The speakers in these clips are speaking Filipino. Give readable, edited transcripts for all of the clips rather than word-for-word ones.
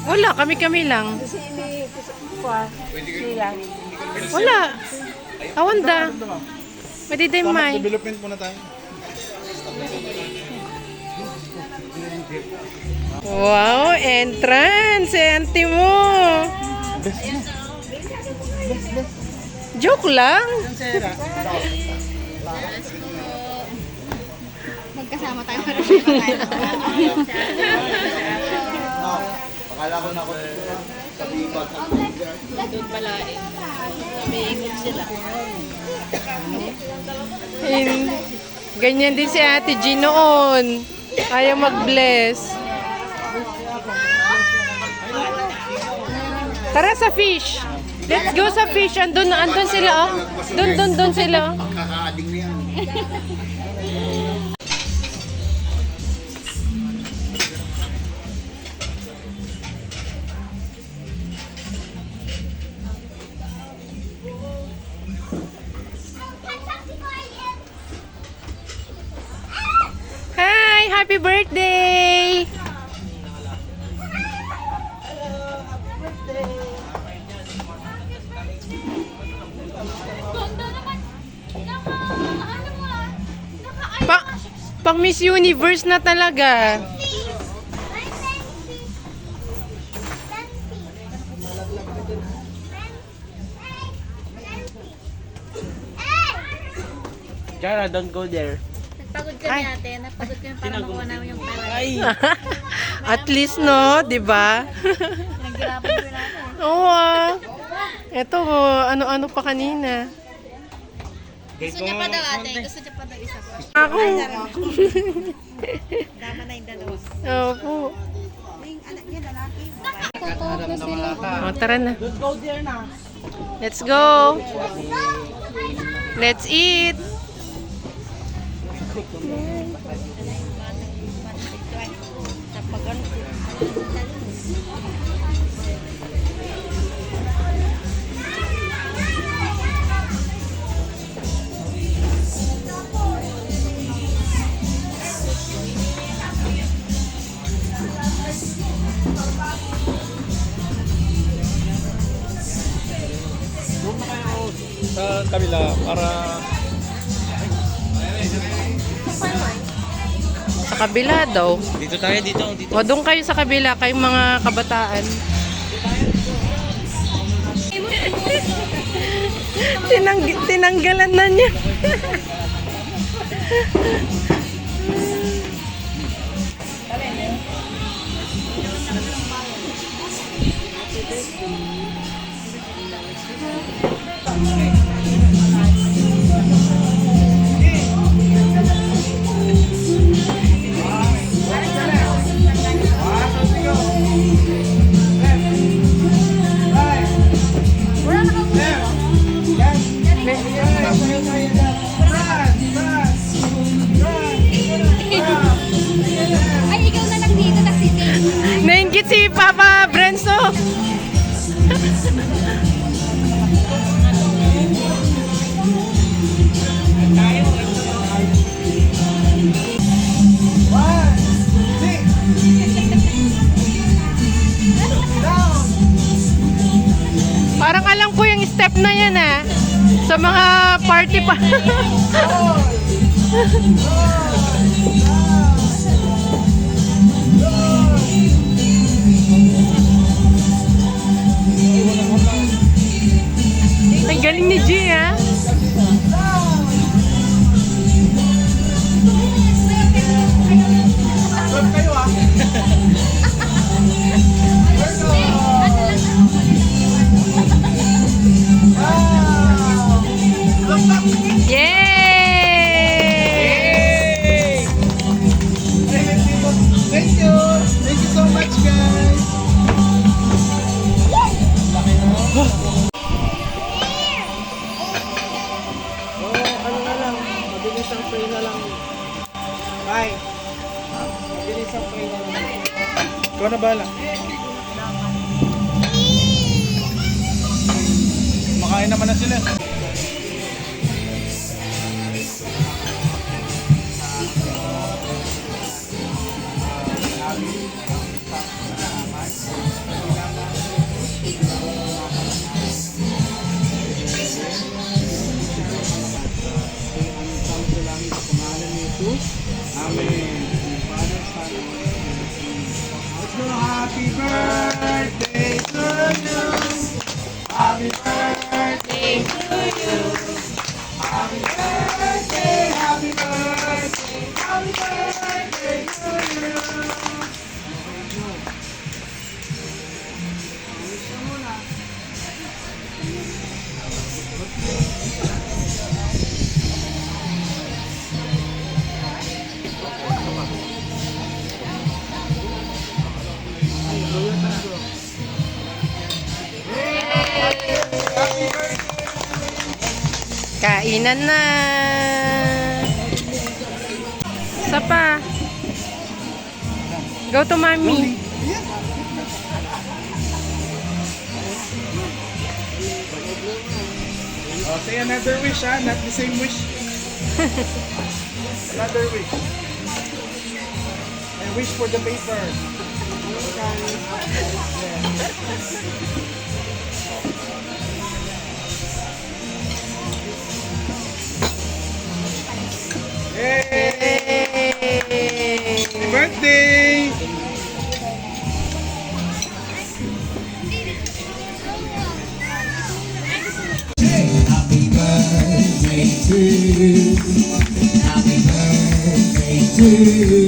Wala, kami-kami lang. Wala. Awanda. Madidimay. Development muna tayo. Wow, entrance. Auntie mo. Joke lang. Magkasama tayo. Akala ko na ako sa bibag. Doon pala eh. May ingon sila. Ganyan din si Ate G noon. Ayaw mag-bless. Tara sa fish. Let's go sa fish. Andun sila, oh. Doon sila, oh. Kakaading na yan. Hi! Happy birthday! Pang Miss Universe na talaga. Jara, don't go there. Nagpagod kami ate. Napagod kami para makuha namin yung pera. Ay! At least, no? Diba? Naghirapan ko natin. Oo, ah. Eto, ano-ano pa kanina. Gusto niya pa daw ate. Gusto niya pa daw isa pa. Ako. Tama na yung dalawa. Opo. Yung anak niya lalaki. O, tara na. Don't go there na. Let's go. Let's eat. Doon na kayo sa kabila para... Sa kabila daw. Dito tayo, dito. O, doon kayo sa kabila, kayong mga kabataan. Tinanggalan na niya. Ay, ikaw na lang dito. Nainggit si Papa Brenzo. Parang alam ko yung step na yan ah. Sa mga party pa. Ang galing ni G ah. Mabilis ang pray na lang. Bye. Mabilis ang pray na lang. Ikaw na bahala. Makain naman na sila. Amen. Father, Son, and Holy Spirit. Let's go. Happy birthday to you. Happy birthday to you. Happy birthday, happy birthday, happy birthday to you. Kainan na. Isa pa. Go to mommy. Oh, say another wish, ha? Not the same wish. Another wish. I wish for the paper. Yay! Happy birthday! Happy birthday to you. Happy birthday to you.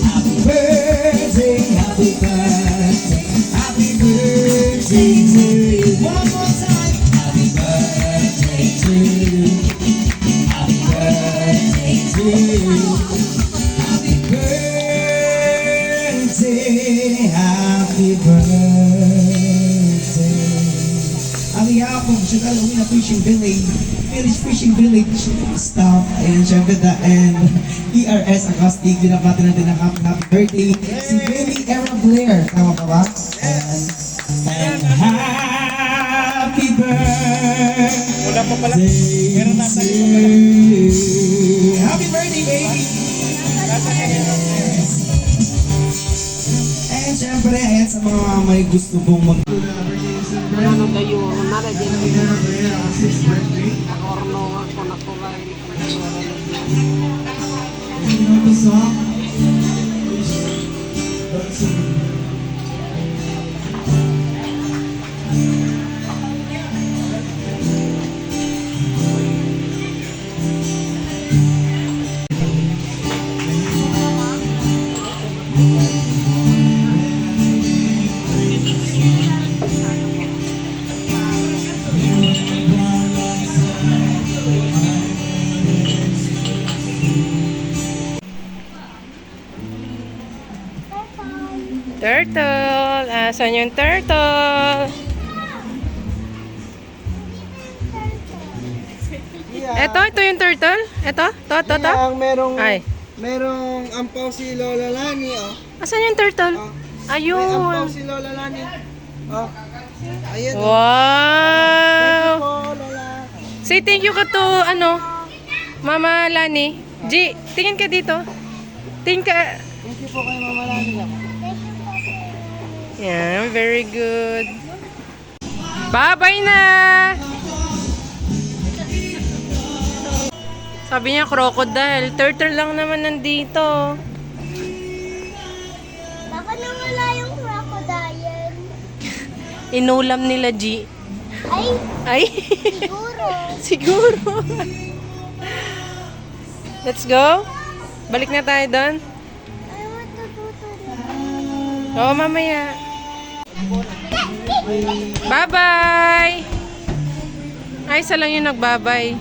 Happy birthday, happy birthday, happy birthday to you. One more time. Happy birthday to you. Happy birthday to you. Happy birthday, happy birthday. On behalf of Chicago Fishing Village staff, and syempre and ERS Acoustic, binabati natin ang happy birthday si Baby Era Blair. Tama pa ba? And happy birthday. Wala pa pala. Pero nasa to you. Happy birthday, baby! And syempre, ayan sa mga may gusto pong mag... Ano kayo, nara din orno ako na kulay. You know the song? Turtle. Asan yung turtle? Ito yung turtle? Ito? To? Ang Ay. merong ampaw si Lola Lani, oh. Asan yung turtle? May ampaw Ayun. si Lola Lani. Oh. Ayun. Wow. Oh, Lola. Say thank you ka to, Mama Lani. G, tingin ka dito. Tingin ka. Thank you po kay Mama Lani. Yeah, very good. Bye-bye na! Sabi niya crocodile. Turtle lang naman nandito. Baka nawala yung crocodile. Inulam nila, G. Ay, Ay! siguro. Siguro. Let's go. Balik na tayo doon. Ay, matututo na. Oo, mamaya. Bye-bye! Ay, isa lang yung nagbabay.